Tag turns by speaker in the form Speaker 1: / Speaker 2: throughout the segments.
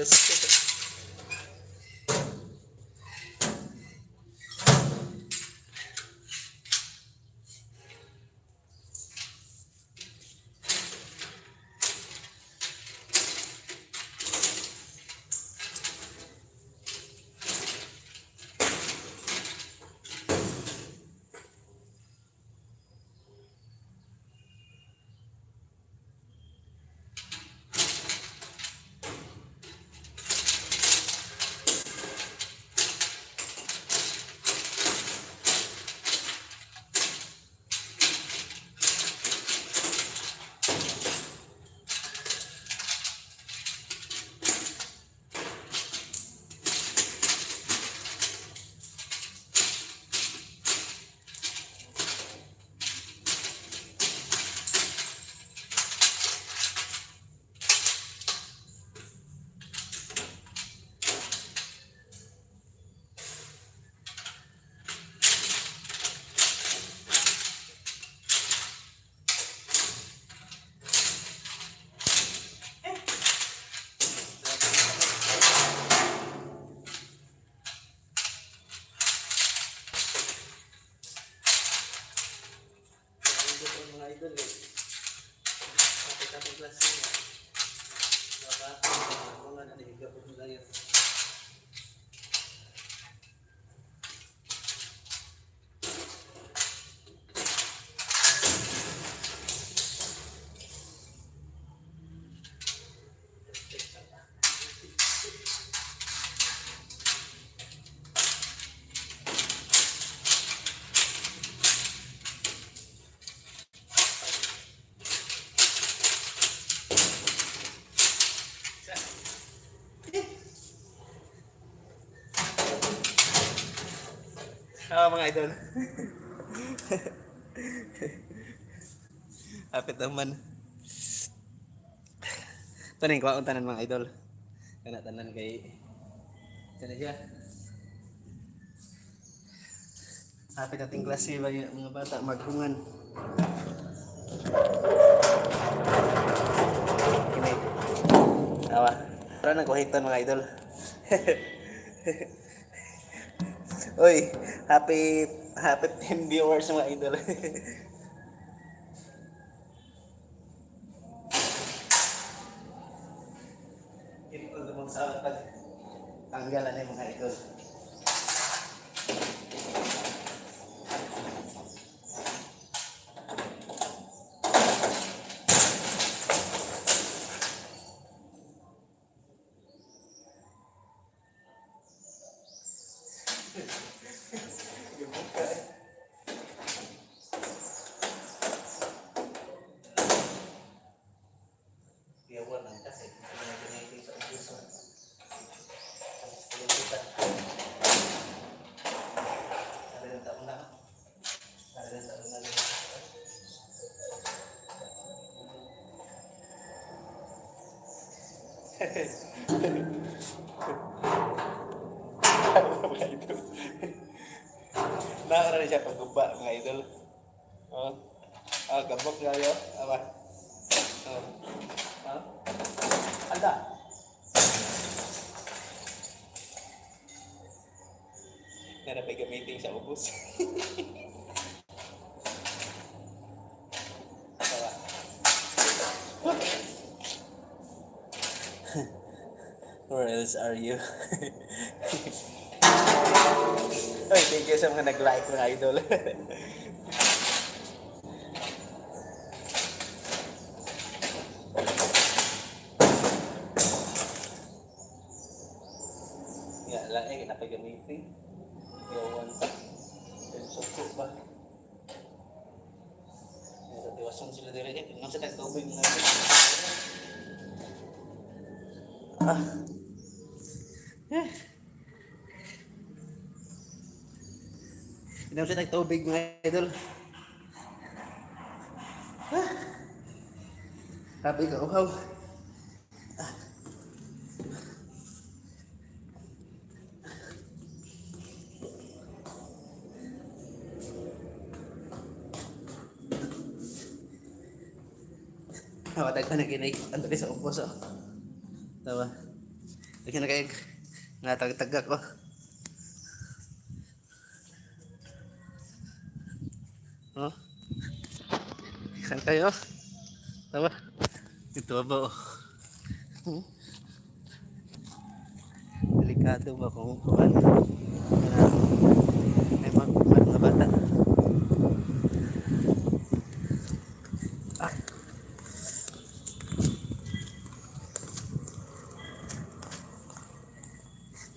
Speaker 1: ayos. Mga idol eh. Kapit-kapit klase niya. Mga nanihiga po nila yun. Mga idol. Hapit naman. Ito na yung kwaon tanan mga idol. Kana tanan kay sana siya. Hapit nating klase ba yung mga bata maghungan. Kini. Awa. Para nang kuhiton mga idol. Oy, happy 10 viewers mga idol. Ito lumang sa pag tanggalan ng mga idol. Diyawan ang kasi pinaginating sa ubuso. Ada yang tak pernah. Mga idol. Nakakaranin siya pagguba mga idol. Gabok nga yun. Apa? Anda. Na napag-meeting sa ubos. Where else are you? Ay, thank you sa mga nag-like mga idol. Nga lang eh, napag-meeting. Yawan pa. Suko pa. Tiwasan sila dire eh. Kung sa tag-tubig nga. Inom siya tag-tubig mga idol. Happy ka, uhaw. Matag ka na kinay. Ang tuloy sa upos oh. Tawa.
Speaker 2: Lagi na kayo nga tag-tagak ko. Oh, saan kayo? Tama. Ito ba oh. Delikado ba kung kuhan? May mga bata.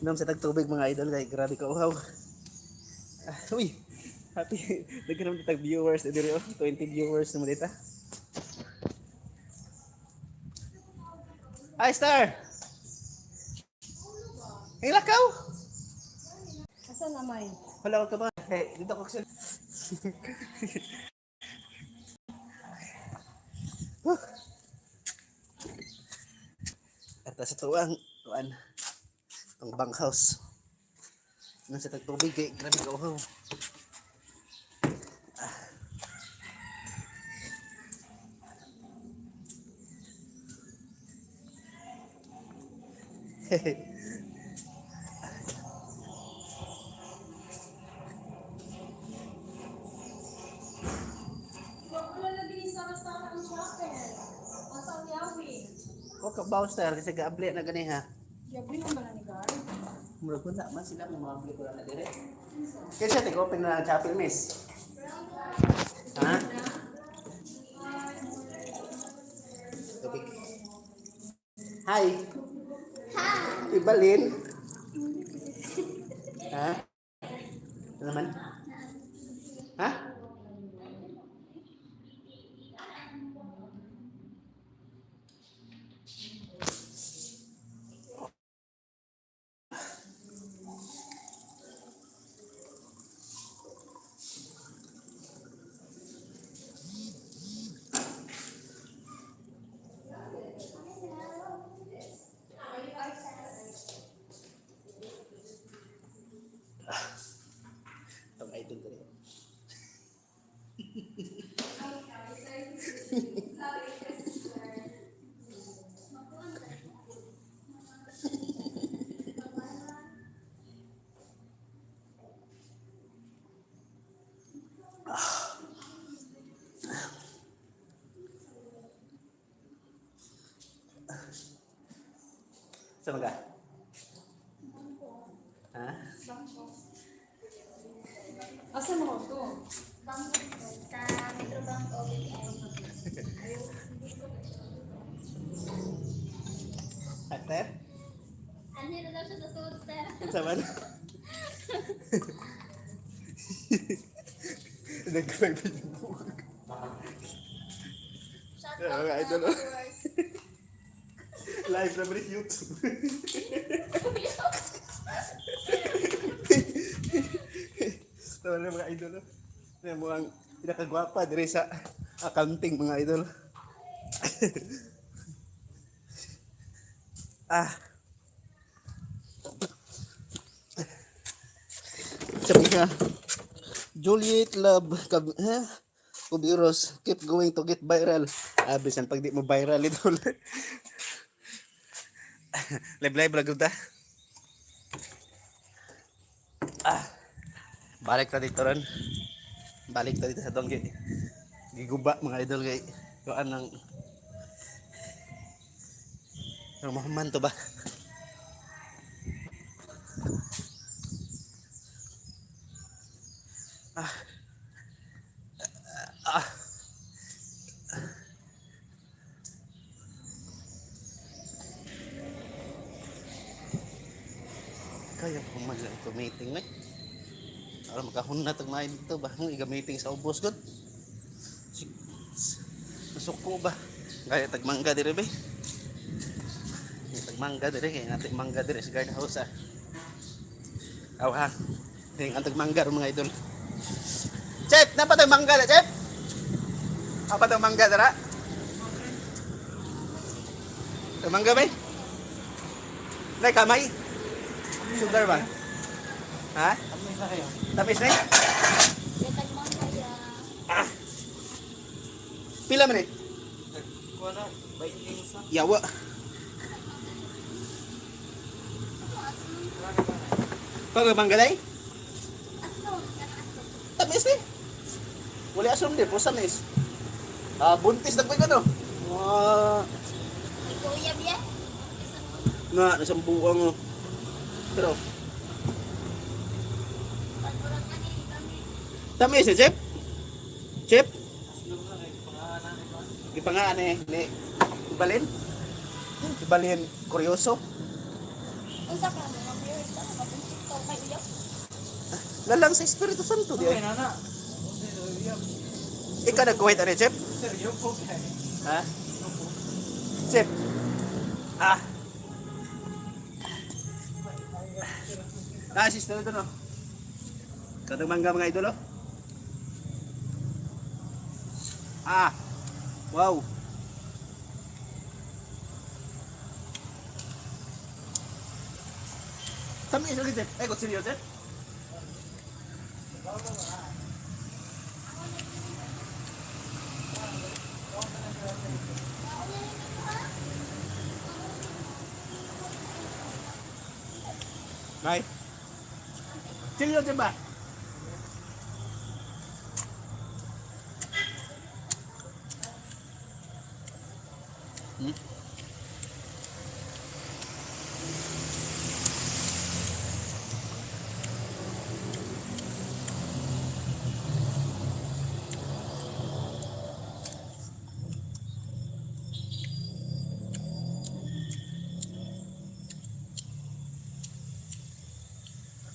Speaker 2: Inom sa tagtubig mga idol kay grabe ka uhaw. Uy, happy nagkaroon ng tag viewers dito 20 viewers mo dito. Hi Star. Hilakaw.
Speaker 3: Asa naman?
Speaker 2: Wala ka ba? Eh, dito ko kasi. At sa tuwang tuan ang bunkhouse. Nasa tagtubig kay grabe ka uhaw.
Speaker 3: Wala na din sa restaurant ang chopper. Asa ang yawi?
Speaker 2: O ka ba Star kasi gaable na gani ha.
Speaker 3: Yawi naman ni Gar.
Speaker 2: Mura ko na man sila mga pelikula na dire. Kasi tig open na ang chapel miss. Ha? Tubig. Hi. Hi. Ibalin. Ha? Ano naman? Ha? Ang idol ko rin. Saan ka? Ha?
Speaker 3: Asa mo to?
Speaker 4: Sa Metro Bank OBM.
Speaker 2: Ate?
Speaker 4: Ano na daw siya sa suit, sir?
Speaker 2: Saan man? Nagkakabit mo.
Speaker 4: Shout
Speaker 2: Yeah,
Speaker 4: out
Speaker 2: mga
Speaker 4: to
Speaker 2: idol, oh.
Speaker 4: viewers.
Speaker 2: Live na ba rin YouTube? Tawa na mga idol. Yan mo ang pinakagwapa dire sa accounting mga idol. Sabi niya, Juliet Love, Kubiros, keep going to get viral. Bisan pag di mo viral idol. Live lang ta. Balik ta dito ron. Balik ta dito sa tong giguba mga idol kay kuan ng mahuman to ba? Kaya human lang ito meeting na. Para makahuna tag mga dito ba? Iga-meeting sa ubos gud. Masuko ba? Kaya tagmangga dire be. Tagmangga dire kay natin mangga dire sa guard house ah. Aw ha. Ding ang tagmangga mga idol. Chef, napa tag mangga da, chef? Apa tag mangga dara? Tag mangga ba? Nay kamay. Sugar ba? Ha? Tamis na?
Speaker 4: Yatag mo kaya.
Speaker 2: Pila man eh? Yawa. Pag mangga day?
Speaker 4: Aslong, aslong.
Speaker 2: Tamis ni. Wala asom din, pusa mis. Buntis na ko ano.
Speaker 4: Ikuyab yan.
Speaker 2: Nga, nasang buwang oh. Pero,
Speaker 4: Pagkurang ka ni kami.
Speaker 2: tamis eh, Chip? Chip? Gipangaan eh, ni Ibalin? Ibalin, kuryoso.
Speaker 4: Unsa ka mo? Mabiyos ka. Mapuntik ka kay uyab.
Speaker 2: Lalang sa Espiritu Santo di ay.
Speaker 1: nana.
Speaker 2: Ikaw nagkuwait ano, Chip?
Speaker 1: Seryo po guys.
Speaker 2: Ha? Chip? Ah. Assist na ito, no? Katong mangga mga idolo? Ah. Wow. Tamis lagi, Chip. Eh, kutsilyo, Chip? Này. Chili cho trên bàn.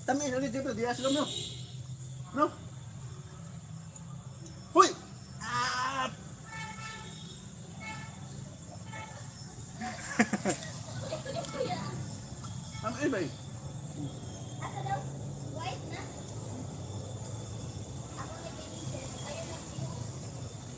Speaker 2: Tamis ulit dito, di aslom no. No? Huy! Ah! Ang ibay.
Speaker 4: Asa daw? White na? Ako nag-inisip. Ayun lang siya.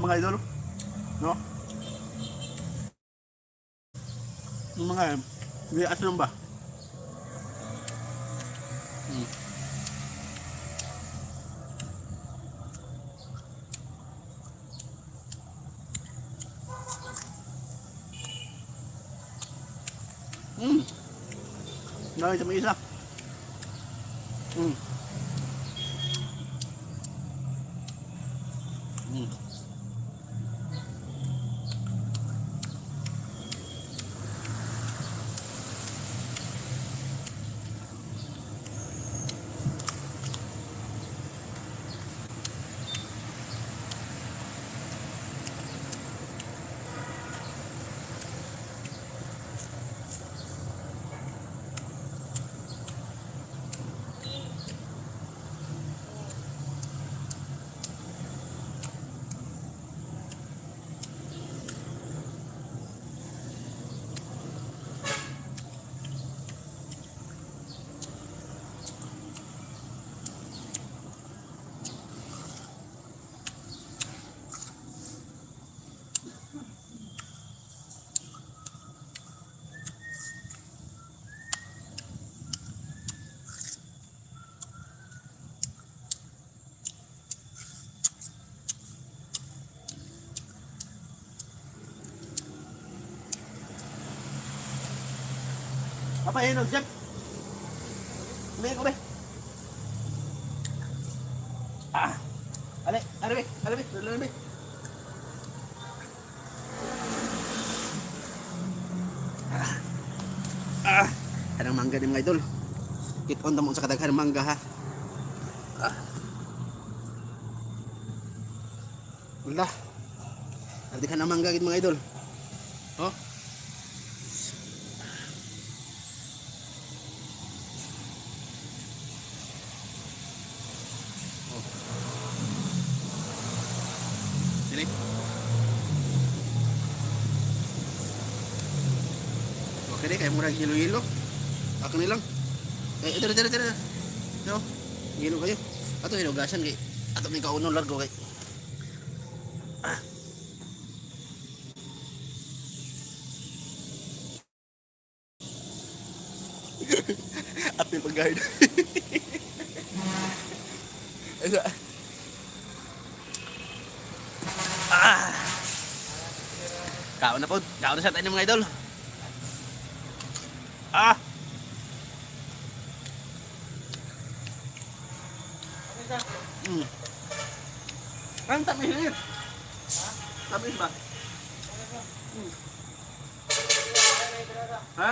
Speaker 2: Mga idol. No? Yung mga may aslam ba? Ngayon sa may isa. Apa yun, Jeff? May ko ba? Ale, be, dali be. Kanang mangga ni mga idol. Hit-on tamo sa kadaghan mangga ha. Wala. Nanti ka na mangga gid mga idol. Oh. Dili. Okay deh, kayak murah hilo-hilo. Ako nilang. Tara. No. Hilo kayo. Ato hinugasan kay. Ato may kaunon largo kay. Api pag-guide. Kaon na po. Kaon na sa tayo mga idol. Ang tamis niya. Tamis ba? Ha?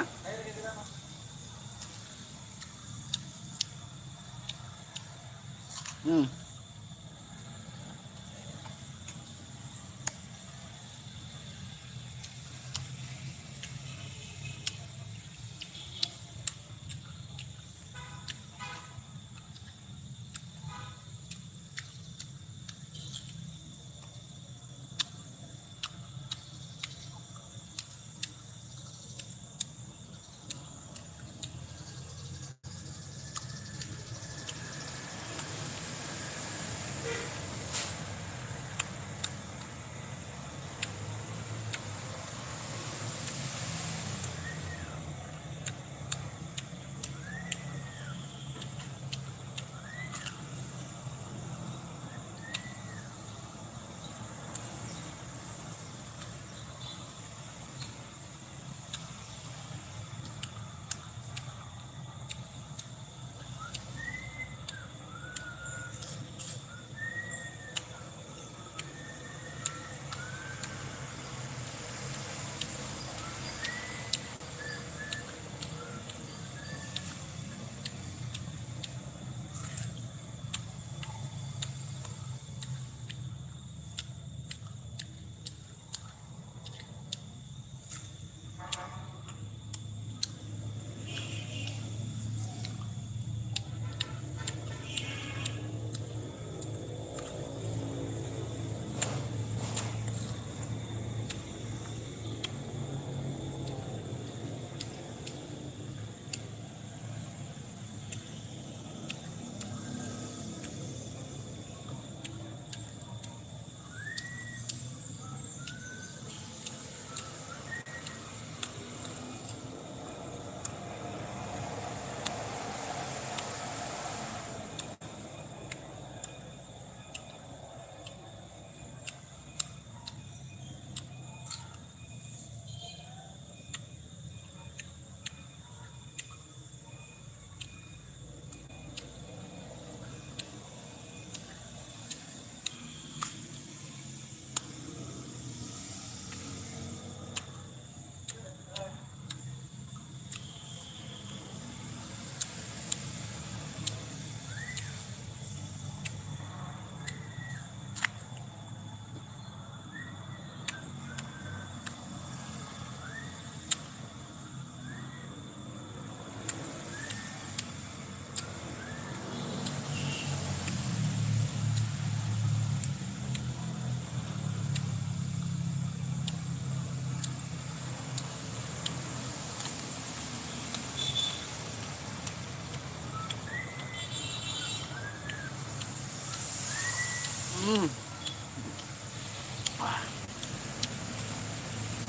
Speaker 2: Mm.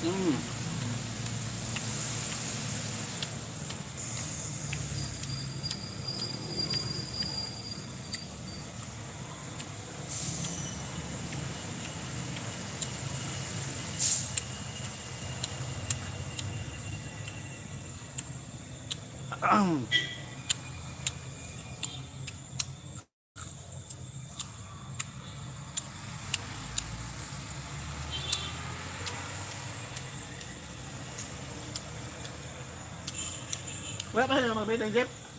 Speaker 2: Mm. Ahem. Wala pa sila magbenta ng jeep.